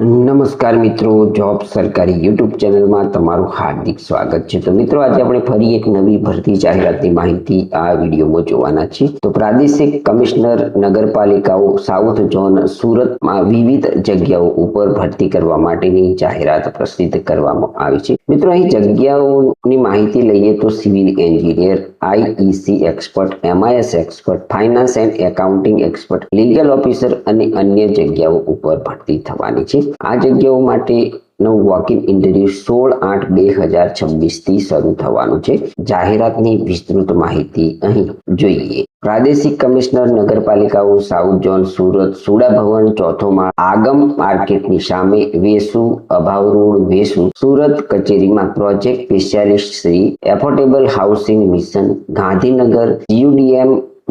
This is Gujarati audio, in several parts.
નમસ્કાર મિત્રો, જોબ સરકારી યુટ્યુબ ચેનલમાં તમારું હાર્દિક સ્વાગત છે। તો મિત્રો, આજે આપણે ફરી એક નવી ભરતી જાહેરાતની માહિતી આ વિડીયોમાં જોવાના છીએ। તો પ્રાદેશિક કમિશનર નગરપાલિકાઓ સાઉથ ઝોન સુરતમાં વિવિધ જગ્યાઓ ઉપર ભરતી કરવા માટેની જાહેરાત પ્રસિદ્ધ કરવામાં આવી છે। મિત્રો, અહીં જગ્યાઓની માહિતી લઈએ તો civil engineer, IEC expert, MIS expert, finance and accounting expert, legal officer અને અન્ય જગ્યાઓ ઉપર ભરતી થવાની છે। આ જગ્યાઓ માટેનો વોક ઇન ઇન્ટરવ્યુ 16/8/2026 થી શરૂ થવાનું છે। જાહેરાતની વિસ્તૃત માહિતી અહીં જોઈએ। પ્રાદેશિક કમિશનર નગરપાલિકાઓ સાઉથ ઝોન સુરત, સુડા ભવન, ચોથો માળ, આગમ માર્કેટની સામે, વેસુ, અભાવ રોડ, વેસુ, સુરત કચેરીમાં project specialist Shri affordable housing mission, Gandhinagar,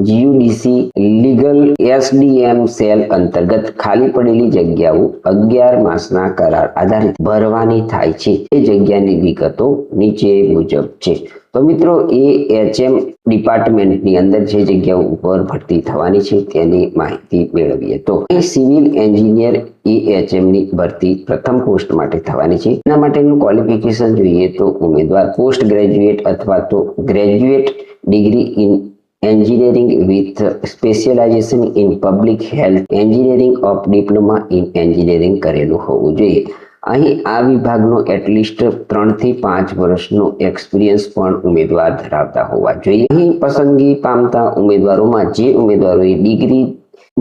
GUDC legal SDM cell અંતર્ગત ખાલી પડેલી જગ્યાઓ 11 માસના કરાર આધારિત ભરવાની થાય છે। એ જગ્યાની વિગતો નીચે મુજબ છે। તો મિત્રો, એએચએમ ડિપાર્ટમેન્ટની અંદર જે જગ્યાઓ ઉપર ભરતી થવાની છે તેની માહિતી મેળવીએ તો સિવિલ એન્જિનિયર એએચએમ ની ભરતી પ્રથમ પોસ્ટ માટે થવાની છે। એના માટેનું ક્વોલિફિકેશન જોઈએ તો ઉમેદવાર પોસ્ટ ગ્રેજ્યુએટ અથવા તો graduate degree in engineering with specialization in public health engineering of diploma in engineering કરેલું હોવું જોઈએ। અહીં આ વિભાગનો એટલીસ્ટ 3 થી 5 વર્ષનો એક્સપિરિયન્સ પણ ઉમેદવાર ધરાવતા હોવા જોઈએ। અહીં પસંદગી પામતા ઉમેદવારોમાં જે ઉમેદવારોએ ડિગ્રી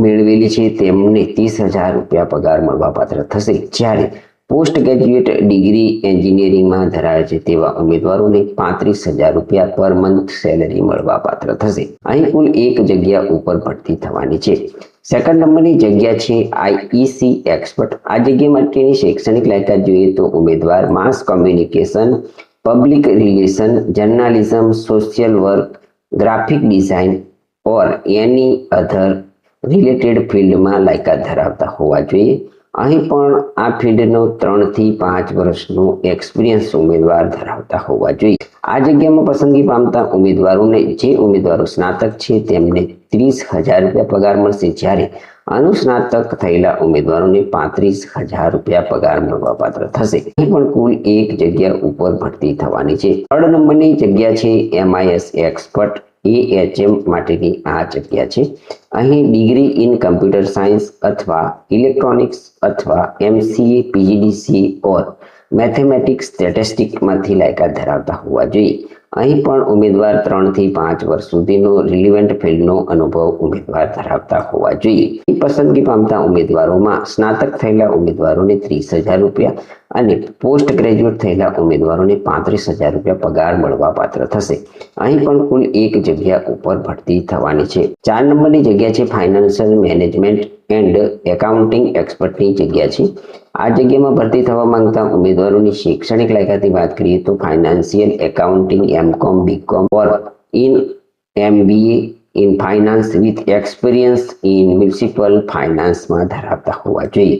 મેળવેલી છે તેમને 30,000 રૂપિયા પગાર મળવાપાત્ર થશે, જ્યારે પોસ્ટ ગ્રેજ્યુએટ ડિગ્રી એન્જિનિયરિંગમાં ધરાવે છે તેવા ઉમેદવારોને 35,000 રૂપિયા પર મંથ સેલરી મળવાપાત્ર થશે। અહીં કુલ એક જગ્યા ઉપર ભરતી થવાની છે। સેકન્ડ નંબરની જગ્યા છે આઈઈસી એક્સપર્ટ। આ જગ્યા માટેની શૈક્ષણિક લાયકાત જોઈએ તો ઉમેદવાર mass communication, public relation, journalism, social work, graphic design or any other related ફિલ્ડમાં લાયકાત ધરાવતા હોવા જોઈએ। અહીં પણ આ ફિલ્ડનો 3 થી 5 વર્ષનો એક્સપિરિયન્સ ઉમેદવાર ધરાવતા હોવા જોઈએ। આ જગ્યામાં પસંદગી પામતા ઉમેદવારોને જે ઉમેદવારો સ્નાતક છે તેમને 30,000 રૂપિયા પગાર મળશે, જ્યારે અનુસ્નાતક થયેલા ઉમેદવારોને 35,000 રૂપિયા પગાર મળવાપાત્ર થશે। અહીં પણ કુલ એક જગ્યા ઉપર ભરતી થવાની છે। થર્ડ નંબરની જગ્યા છે એમઆઈએસ એક્સપર્ટ એએચએમ માટેની આ જગ્યા છે। અહીં ડિગ્રી ઇન કમ્પ્યુટર સાયન્સ અથવા ઇલેક્ટ્રોનિક્સ અથવા એમસીએ, પીજીડીસી ઓર મેથેમેટિક્સ સ્ટેટિસ્ટિક્સમાંથી લાયકાત ધરાવતા હોવા જોઈએ। અહીં પણ ઉમેદવાર 3 થી 5 વર્ષ સુધીનો રિલિવન્ટ ફિલ્ડનો અનુભવ ઉમેદવાર ધરાવતા હોવા જોઈએ। પસંદગી પામતા ઉમેદવારોમાં સ્નાતક થયેલા ઉમેદવારોને 30,000 રૂપિયા અને પોસ્ટ ગ્રેજ્યુએટ થયેલા ઉમેદવારોને 35,000 રૂપિયા પગાર મળવાપાત્ર થશે। અહીં પણ કુલ એક જગ્યા ઉપર ભરતી થવાની છે। 4 નંબરની જગ્યા છે ફાઇનાન્શિયલ મેનેજમેન્ટ એન્ડ એકાઉન્ટિંગ એક્સપર્ટની જગ્યા છે। આ જગ્યામાં ભરતી થવા માંગતા ઉમેદવારોની શૈક્ષણિક લાયકાતની વાત કરીએ તો financial accounting MCom, BCom or in MBA in finance with experience in municipal ફાઇનાન્સમાં ધરાવતા હોવા જોઈએ।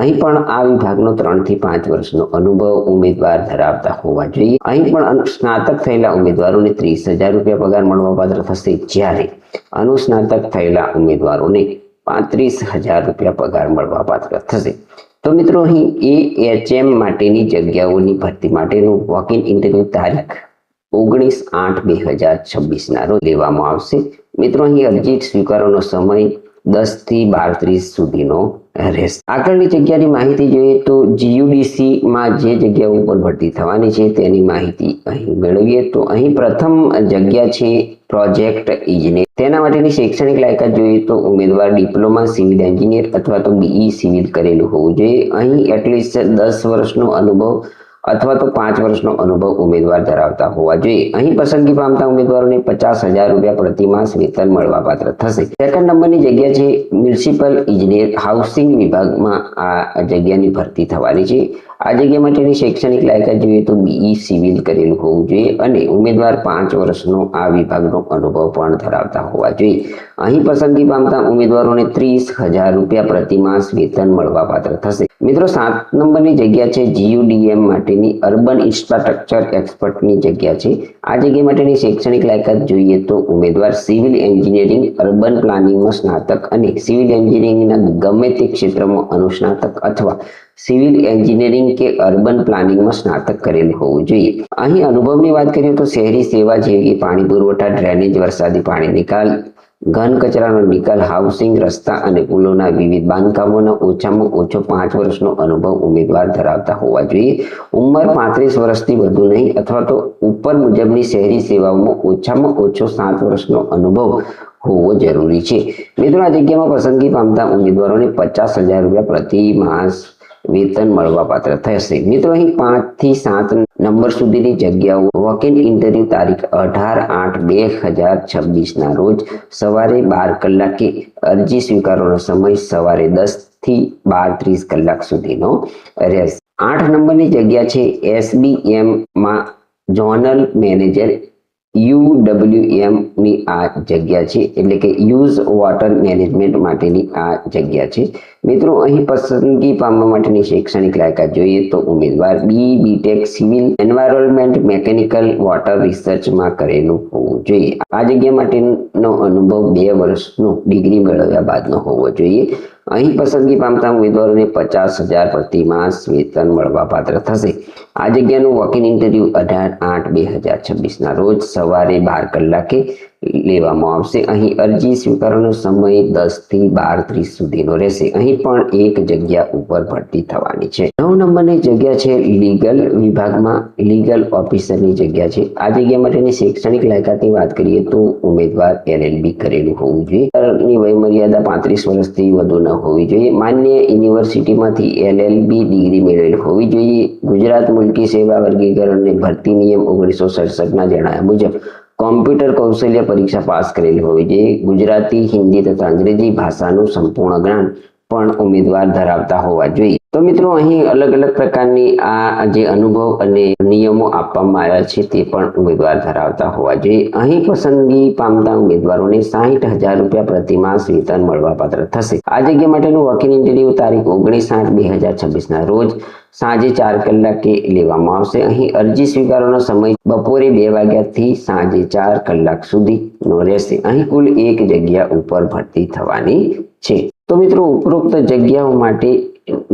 અહીં પણ આ વિભાગનો 3 થી 5 વર્ષનો અનુભવ ઉમેદવાર ધરાવતા હોવા જોઈએ। અહીં પણ સ્નાતક થયેલા ઉમેદવારોને 30,000 રૂપિયા પગાર મળવાપાત્ર થશે, જ્યારે અનુસ્નાતક થયેલા ઉમેદવારોને 35,000 રૂપિયા પગાર મળવાપાત્ર થશે। તો મિત્રો, અહીં એએચએમ માટેની જગ્યાઓની ભરતી માટેનું વોક ઇન ઇન્ટરવ્યુ તારીખ 19/8/2026 ના રોજ લેવામાં આવશે। મિત્રો, અહીં અરજી સ્વીકારવાનો સમય 10 થી 12:30 સુધીનો રહેશે। આગળની જગ્યાની માહિતી જોઈએ તો જીયુડીસી માં જે જગ્યાઓ ઉપર ભરતી થવાની છે તેની માહિતી અહીં મેળવીએ તો અહીં પ્રથમ જગ્યા છે પ્રોજેક્ટ ઇજનેર। તેના માટેની શૈક્ષણિક લાયકાત જોઈએ તો ઉમેદવાર ડિપ્લોમા સિવિલ એન્જિનિયર અથવા તો બીઈ સિવિલ કરેલું હોવું જોઈએ। અહીં એટલીસ્ટ 10 વર્ષનો અનુભવ અથવા તો 5 વર્ષનો અનુભવ ઉમેદવાર ધરાવતા હોવા જોઈએ। અહીં પસંદગી પામતા ઉમેદવારોને 50,000 રૂપિયા પ્રતિ માસ વેતન મળવાપાત્ર થશે। સેકન્ડ નંબરની જગ્યા છે મ્યુનિસિપલ ઇજનેર, હાઉસિંગ વિભાગમાં આ જગ્યાની ભરતી થવાની છે। આ જગ્યા માટેની શૈક્ષણિક લાયકાત જોઈએ તો બીઈ સિવિલ કરેલું હોવું જોઈએ અને ઉમેદવાર 5 વર્ષનો આ વિભાગનો અનુભવ પણ ધરાવતા હોવા જોઈએ। અહીં પસંદગી પામતા ઉમેદવારોને 30,000 રૂપિયા પ્રતિ માસ વેતન મળવાપાત્ર થશે। મિત્રો 7 નંબરની જગ્યા છે GUDM માટેની અર્બન ઇન્ફ્રાસ્ટ્રક્ચર એક્સપર્ટની જગ્યા છે. આ જગ્યા માટેની શૈક્ષણિક લાયકાત જોઈએ તો ઉમેદવાર સિવિલ એન્જિનિયરિંગ, અર્બન પ્લાનિંગમાં સ્નાતક અને સિવિલ એન્જિનિયરિંગના ગમે તે ક્ષેત્રમાં અનુસ્નાતક અથવા સિવિલ એન્જિનિયરિંગ કે અર્બન પ્લાનિંગમાં સ્નાતક કરેલું હોવું જોઈએ. અહીં અનુભવની વાત કરીએ તો શહેરી સેવા જેવી પાણી પુરવઠા, ડ્રેનેજ, વરસાદી પાણી નિકાલ, ઘન કચરાનો નિકાલ, હાઉસિંગ, રસ્તા અને પુલોના વિવિધ બાંધકામોનો ઓછામાં ઓછો 5 વર્ષનો અનુભવ ઉમેદવાર ધરાવતા હોવા જોઈએ. ઉંમર 35 વર્ષથી વધુ નહીં અથવા તો ઉપર મુજબની શહેરી સેવાઓમાં ઓછામાં ઓછો 7 વર્ષનો અનુભવ હોવો જરૂરી છે. મિત્રો, આ જગ્યામાં પસંદગી પામતા ઉમેદવારોને 50,000 રૂપિયા પ્રતિ માસ વેતન મળવાપાત્ર થશે. મિત્રો, અહીં 5 થી 7 નંબર સુધીની જગ્યાઓ વોક ઇન ઇન્ટરવ્યુ તારીખ 18/8/2026 ના રોજ સવારે 12 કલાકે, અરજી સ્વીકારવાનો સમય સવારે 10 થી 12:30 કલાક સુધીનો રહેશે. 8 નંબરની જગ્યા છે SBM માં ઝોનલ મેનેજર UWM ની આ જગ્યા છે, એટલે કે યુઝ વોટર મેનેજમેન્ટ માટેની આ જગ્યા છે. મિત્રો, અહીં પસંદગી પામવા માટેની શૈક્ષણિક લાયકાત જોઈએ તો ઉમેદવાર BTech civil environment mechanical water રિસર્ચમાં કરેલું હોવું જોઈએ. આ જગ્યા માટેનો અનુભવ 2 વર્ષનો ડિગ્રી મેળવ્યા બાદનો હોવો જોઈએ. અહીં પસંદગી પામતા ઉમેદવારોને 50,000 પ્રતિ માસ વેતન મળવાપાત્ર થશે. આ જગ્યાનું વોક ઇન ઇન્ટરવ્યુ 18/8/2026 ના રોજ સવારે 12 કલાકે લેવામાં આવશે. અહીં અરજી સ્વીકારવાનો સમય 10 થી 12:30 સુધીનો રહેશે. અહીં પણ એક જગ્યા ઉપર ભરતી થવાની છે. 9 નંબરની જગ્યા છે લીગલ વિભાગમાં લીગલ ઓફિસરની જગ્યા છે. આ જગ્યા માટેની શૈક્ષણિક લાયકાતની વાત કરીએ તો ઉમેદવાર LLB કરેલું હોવું જોઈએ. ની વયમર્યાદા 35 વર્ષથી વધુ ન હોવી જોઈએ. માન્ય યુનિવર્સિટીમાંથી LLB ડિગ્રી મેળવેલ હોવી જોઈએ. ગુજરાત મુલકી સેવા વર્ગીકરણ અને ભરતી નિયમ 1967 ના જણાવ્યા મુજબ કોમ્પ્યુટર કૌશલ્ય પરીક્ષા પાસ કરેલી હોવી જોઈએ. ગુજરાતી, હિન્દી તથા અંગ્રેજી ભાષાનું સંપૂર્ણ જ્ઞાન પણ ઉમેદવાર ધરાવતા હોવા જોઈએ. તો મિત્રો, અહીં અલગ અલગ પ્રકારની આ જે અનુભવ અને નિયમો આપવામાં આવ્યા છે તે પણ ઉમેદવાર ધરાવતા હોવા જોઈએ. અહીં પસંદગી પામતા ઉમેદવારોને 60,000 રૂપિયા પ્રતિ માસ વેતન મળવાપાત્ર થશે. આ જગ્યા માટેનું વોક ઇન ઇન્ટરવ્યુ તારીખ 19/8/2026 ના રોજ સાંજે 4 કલાકે લેવામાં આવશે. અહીં અરજી સ્વીકારવાનો સમય બપોરે 2 વાગ્યાથી સાંજે 4 કલાક સુધીનો રહેશે. અહીં કુલ એક જગ્યા ઉપર ભરતી થવાની છે. તો મિત્રો, ઉપરોક્ત જગ્યાઓ માટે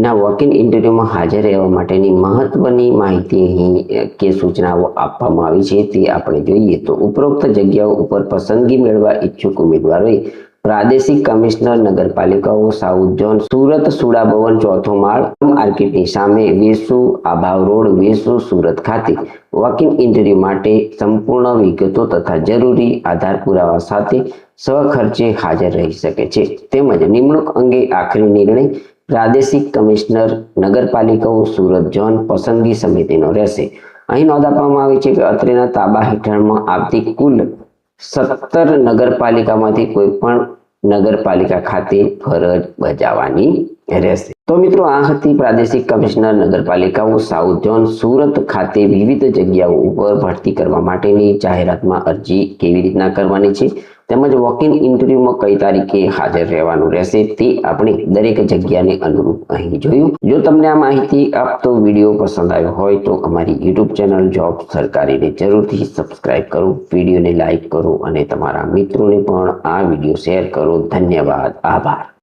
ના વોક ઇન ઇન્ટરવ્યુમાં હાજર રહેવા માટેની મહત્વની માહિતી અહીં કે સૂચનાઓ આપવામાં આવી છે તે આપણે જોઈએ તો ઉપરોક્ત જગ્યાઓ ઉપર પસંદગી મેળવવા ઈચ્છુક ઉમેદવારોએ પ્રાદેશિક કમિશનર નગરપાલિકાઓ સાઉથ ઝોન સુરત, સુડા ભવન, ચોથો માળ, માર્કેટની સામે, વેસુ, આભાવ રોડ, વેસુ, સુરત ખાતે વોક ઇન ઇન્ટરવ્યુ માટે સંપૂર્ણ વિગતો તથા જરૂરી આધાર પુરાવા સાથે સ્વખર્ચે હાજર રહી શકે છે. તેમજ નિમણૂક અંગે આખરી નિર્ણય પ્રાદેશિક કમિશનર નગરપાલિકાઓ સુરત ઝોન પસંદગી સમિતિનો રહેશે. અહીં નોંધ આપવામાં આવી છે કે અત્રેના તાબા હેઠળમાં આવતી કુલ 17 નગરપાલિકામાંથી કોઈ પણ નગરપાલિકા ખાતે ફરજ બજાવવાની રહેશે. તો મિત્રો, આ હતી પ્રાદેશિક કમિશનર નગરપાલિકાઓ સાઉથ ઝોન સુરત ખાતે વિવિધ જગ્યાઓ ઉપર ભરતી કરવા માટેની જાહેરાતમાં અરજી કેવી રીતના કરવાની છે તેમજ વોક ઇન ઇન્ટરવ્યુમાં કઈ તારીખે હાજર રહેવાનું રહેશે તે આપણે દરેક જગ્યાને અનુરૂપ અહીં જોયું. જો તમને આ માહિતી આપતો વિડીયો પસંદ આવ્યો હોય તો અમારી YouTube ચેનલ જોબ સરકારીને જરૂરથી સબસ્ક્રાઇબ કરો, વિડીયોને લાઇક કરો અને તમારા મિત્રોને પણ આ વિડીયો શેર કરો. ધન્યવાદ. આભાર.